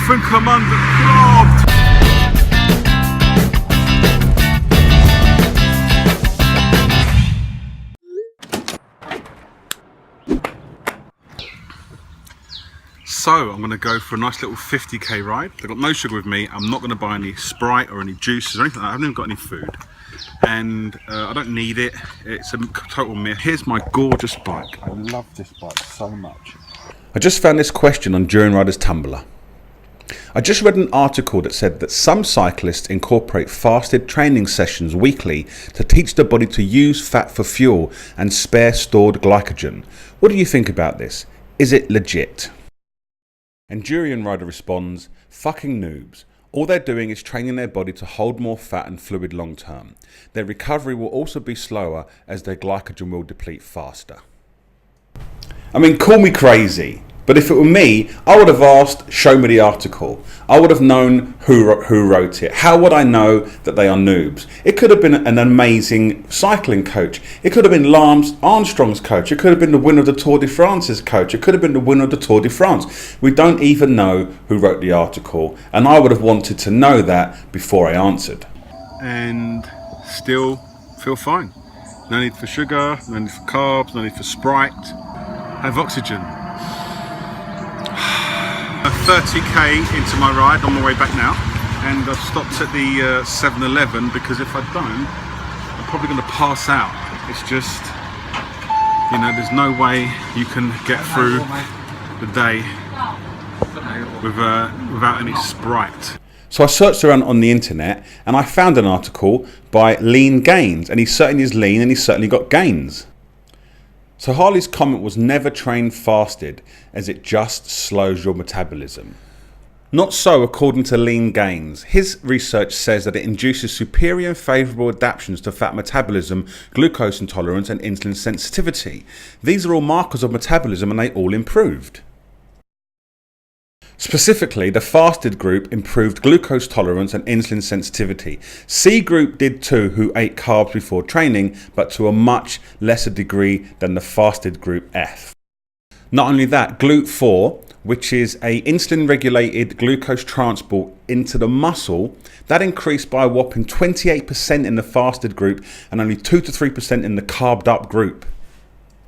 think I'm underclogged. So I'm going to go for a nice little 50k ride. I've got no sugar with me. I'm not going to buy any Sprite or any juices or anything like that. I haven't even got any food. And I don't need it. It's a total myth. Here's my gorgeous bike. I love this bike so much. I just found this question on Durianrider's Tumblr. I just read an article that said that some cyclists incorporate fasted training sessions weekly to teach the body to use fat for fuel and spare stored glycogen. What do you think about this? Is it legit? And Durianrider responds, fucking noobs. All they're doing is training their body to hold more fat and fluid long term. Their recovery will also be slower as their glycogen will deplete faster. I mean, call me crazy, but if it were me, I would have asked, show me the article. I would have known who wrote it. How would I know that they are noobs? It could have been an amazing cycling coach. It could have been Lance Armstrong's coach. It could have been the winner of the Tour de France's coach. It could have been the winner of the Tour de France. We don't even know who wrote the article, and I would have wanted to know that before I answered. And still feel fine. No need for sugar, no need for carbs, no need for Sprite. Have oxygen. 30k into my ride on my way back now, and I've stopped at the 7-Eleven because if I don't, I'm probably going to pass out. It's just, you know, there's no way you can get through the day without any Sprite. So I searched around on the internet and I found an article by Lean Gains, and he certainly is lean and he's certainly got gains. So Harley's comment was never train fasted as it just slows your metabolism. Not so according to Lean Gains. His research says that it induces superior and favourable adaptations to fat metabolism, glucose intolerance and insulin sensitivity. These are all markers of metabolism and they all improved. Specifically, the fasted group improved glucose tolerance and insulin sensitivity. C group did too, who ate carbs before training, but to a much lesser degree than the fasted group F. Not only that, GLUT4, which is a insulin regulated glucose transport into the muscle, that increased by a whopping 28% in the fasted group and only 2 to 3% in the carved up group.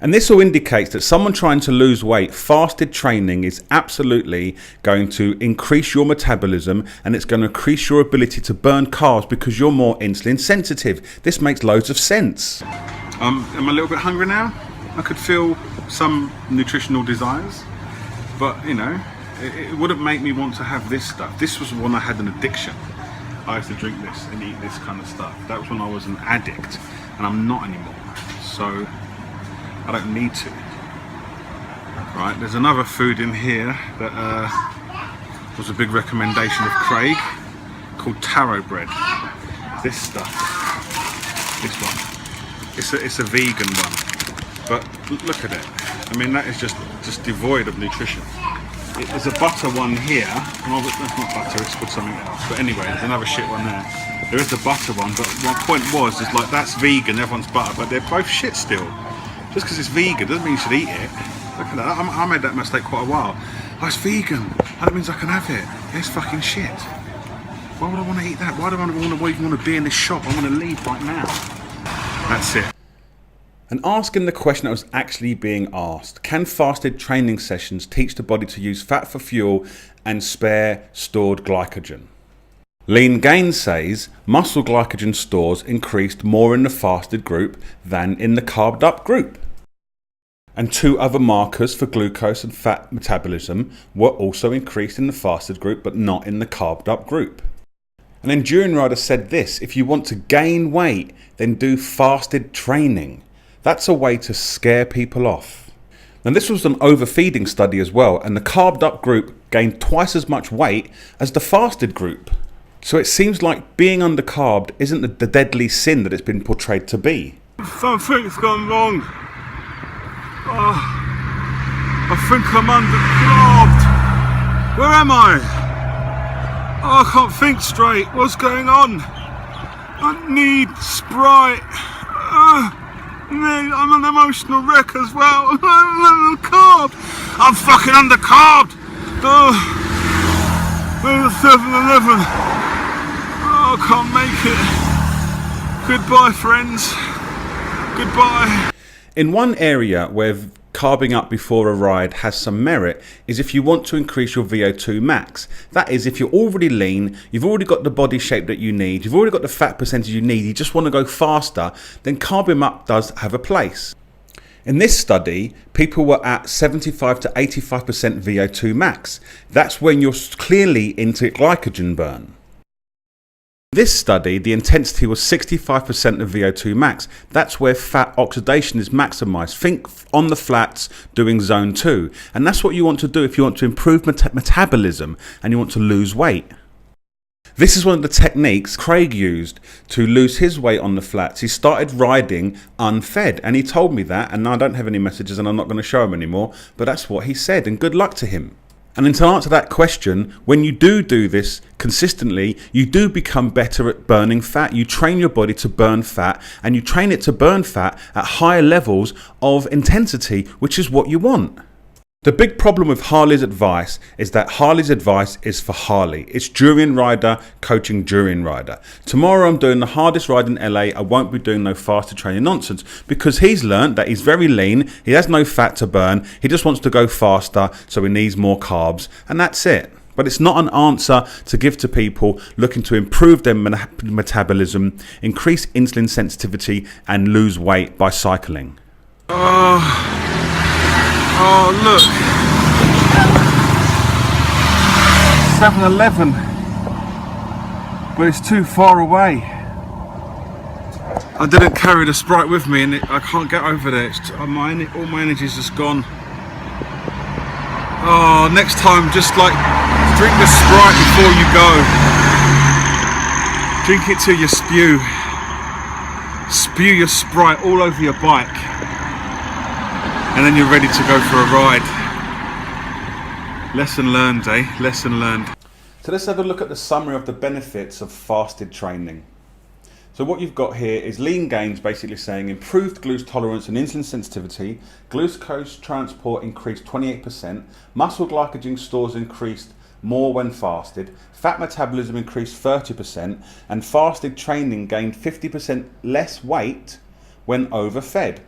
And this all indicates that someone trying to lose weight, fasted training is absolutely going to increase your metabolism, and it's going to increase your ability to burn carbs because you're more insulin sensitive. This makes loads of sense. I'm a little bit hungry now. I could feel some nutritional desires, but you know, it wouldn't make me want to have this stuff. This was when I had an addiction. I used to drink this and eat this kind of stuff. That was when I was an addict, and I'm not anymore. So I don't need to. Right, there's another food in here that was a big recommendation of Craig, called taro bread. This stuff, this one, it's a vegan one, but look at it. I mean, that is just devoid of nutrition. There's a butter one here. Well, that's not butter, it's called something else. But anyway, there's another shit one there. There is the butter one, but my point was, is like, that's vegan, everyone's butter, but they're both shit still. Just because it's vegan doesn't mean you should eat it. Look at that. I made that mistake quite a while. Oh, it's vegan. That means I can have it. It's fucking shit. Why would I want to eat that? Why do I even want to be in this shop? I want to leave right now. That's it. And asking the question that was actually being asked. Can fasted training sessions teach the body to use fat for fuel and spare stored glycogen? Lean Gains says muscle glycogen stores increased more in the fasted group than in the carved up group. And 2 other markers for glucose and fat metabolism were also increased in the fasted group but not in the carved up group. And then Durianrider said this: if you want to gain weight, then do fasted training. That's a way to scare people off. Now this was an overfeeding study as well, and the carved up group gained twice as much weight as the fasted group. So it seems like being undercarbed isn't the deadly sin that it's been portrayed to be. Something's gone wrong. I think I'm undercarbed. Where am I? Oh, I can't think straight. What's going on? I need Sprite. I'm an emotional wreck as well. I'm undercarbed. I'm fucking undercarbed. Where's the 7-Eleven? Oh, I can't make it. Goodbye, friends. Goodbye. In one area where carbing up before a ride has some merit is if you want to increase your VO2 max. That is, if you're already lean, you've already got the body shape that you need, you've already got the fat percentage you need, you just want to go faster, then carbing up does have a place. In this study, people were at 75 to 85% VO2 max. That's when you're clearly into glycogen burn. In this study, the intensity was 65% of VO2 max. That's where fat oxidation is maximized. Think on the flats doing zone 2. And that's what you want to do if you want to improve metabolism and you want to lose weight. This is one of the techniques Craig used to lose his weight on the flats. He started riding unfed, and he told me that, and I don't have any messages and I'm not going to show him anymore, but that's what he said, and good luck to him. And then to answer that question, when you do this consistently, you do become better at burning fat. You train your body to burn fat, and you train it to burn fat at higher levels of intensity, which is what you want. The big problem with Harley's advice is that Harley's advice is for Harley. It's Durianrider coaching Durianrider. Tomorrow I'm doing the hardest ride in LA. I won't be doing no faster training nonsense because he's learned that he's very lean. He has no fat to burn. He just wants to go faster, so he needs more carbs, and that's it. But it's not an answer to give to people looking to improve their metabolism, increase insulin sensitivity, and lose weight by cycling. Oh, look. 7-Eleven. But it's too far away. I didn't carry the Sprite with me and I can't get over there. All my energy's just gone. Oh, next time just like drink the Sprite before you go. Drink it till you spew. Spew your Sprite all over your bike. And then you're ready to go for a ride. Lesson learned, eh? Lesson learned. So let's have a look at the summary of the benefits of fasted training. So what you've got here is lean gains, basically saying improved glucose tolerance and insulin sensitivity, glucose transport increased 28%, muscle glycogen stores increased more when fasted, fat metabolism increased 30%, and fasted training gained 50% less weight when overfed.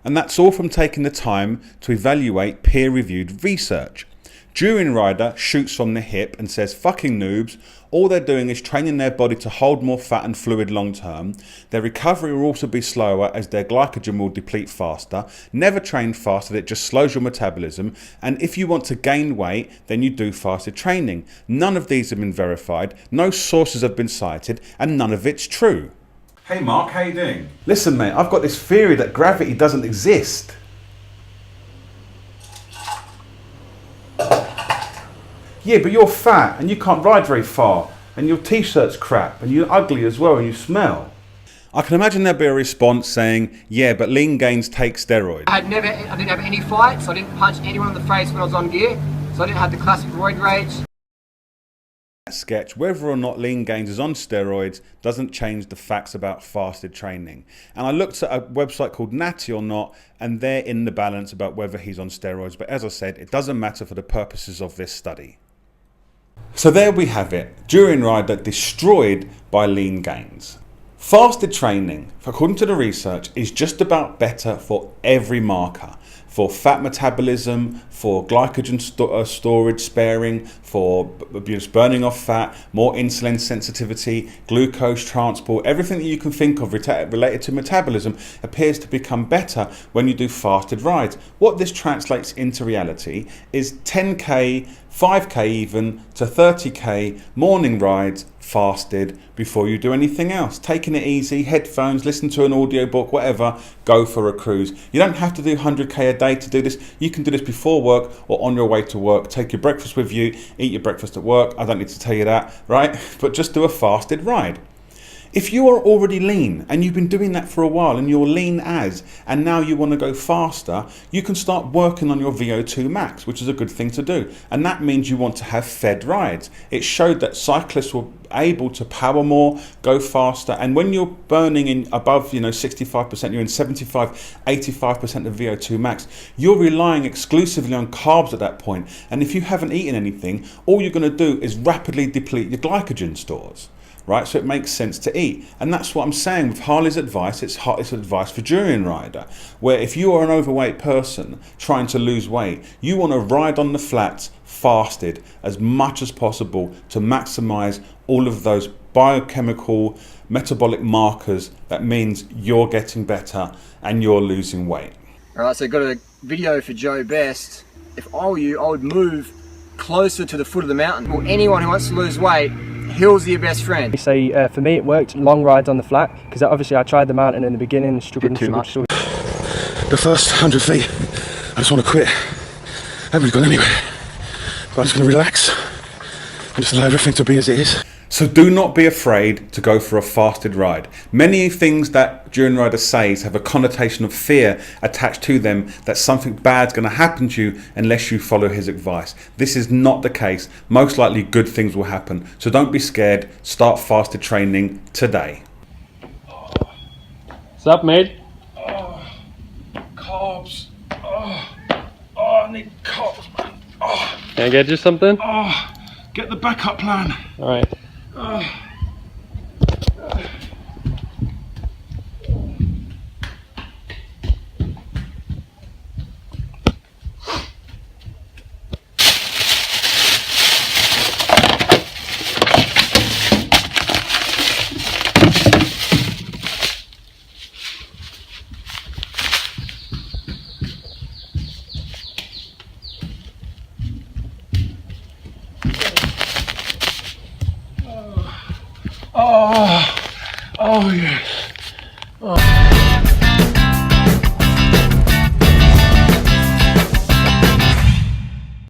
And that's all from taking the time to evaluate peer-reviewed research. Durianrider shoots from the hip and says, fucking noobs, all they're doing is training their body to hold more fat and fluid long term. Their recovery will also be slower as their glycogen will deplete faster. Never train fasted, it just slows your metabolism. And if you want to gain weight, then you do fasted training. None of these have been verified, no sources have been cited, and none of it's true. Hey Mark, how you doing? Listen mate, I've got this theory that gravity doesn't exist. Yeah, but you're fat and you can't ride very far and your t-shirt's crap and you're ugly as well and you smell. I can imagine there'd be a response saying, yeah, but lean gains take steroids. I didn't have any fights, I didn't punch anyone in the face when I was on gear, so I didn't have the classic roid rage. Sketch, whether or not lean gains is on steroids doesn't change the facts about fasted training. And I looked at a website called Natty or Not, and they're in the balance about whether he's on steroids. But as I said, it doesn't matter for the purposes of this study. So there we have it. Durianrider destroyed by lean gains. Fasted training, according to the research, is just about better for every marker. For fat metabolism, for glycogen storage sparing, for burning off fat, more insulin sensitivity, glucose transport, everything that you can think of related to metabolism appears to become better when you do fasted rides. What this translates into reality is 10k, 5k even, to 30k morning rides fasted before you do anything else. Taking it easy, headphones, listen to an audiobook, whatever, go for a cruise. You don't have to do 100k a day to do this. You can do this before work or on your way to work. Take your breakfast with you, eat your breakfast at work. I don't need to tell you that, right? But just do a fasted ride. If you are already lean and you've been doing that for a while and you're lean and now you want to go faster, you can start working on your VO2 max, which is a good thing to do. And that means you want to have fed rides. It showed that cyclists were able to power more, go faster, and when you're burning in above 65%, you're in 75-85% of VO2 max, you're relying exclusively on carbs at that point. And if you haven't eaten anything, all you're going to do is rapidly deplete your glycogen stores. Right, so it makes sense to eat, and that's what I'm saying with Harley's advice. It's advice for Durianrider, where if you are an overweight person trying to lose weight, you want to ride on the flats fasted as much as possible to maximize all of those biochemical metabolic markers. That means you're getting better and you're losing weight. All right, so got a video for Joe Best. If I were you, I would move closer to the foot of the mountain. Well, anyone who wants to lose weight, hills are your best friend. So for me it worked, long rides on the flat, because obviously I tried the mountain in the beginning, struggled too much. The first 100 feet, I just want to quit. I haven't gone anywhere. But I'm just going to relax and just allow everything to be as it is. So do not be afraid to go for a fasted ride. Many things that Durianrider says have a connotation of fear attached to them, that something bad's going to happen to you unless you follow his advice. This is not the case. Most likely good things will happen. So don't be scared. Start fasted training today. What's up, mate? Carbs. I need carbs, man. Can I get you something? Get the backup plan. All right. Oh, yes.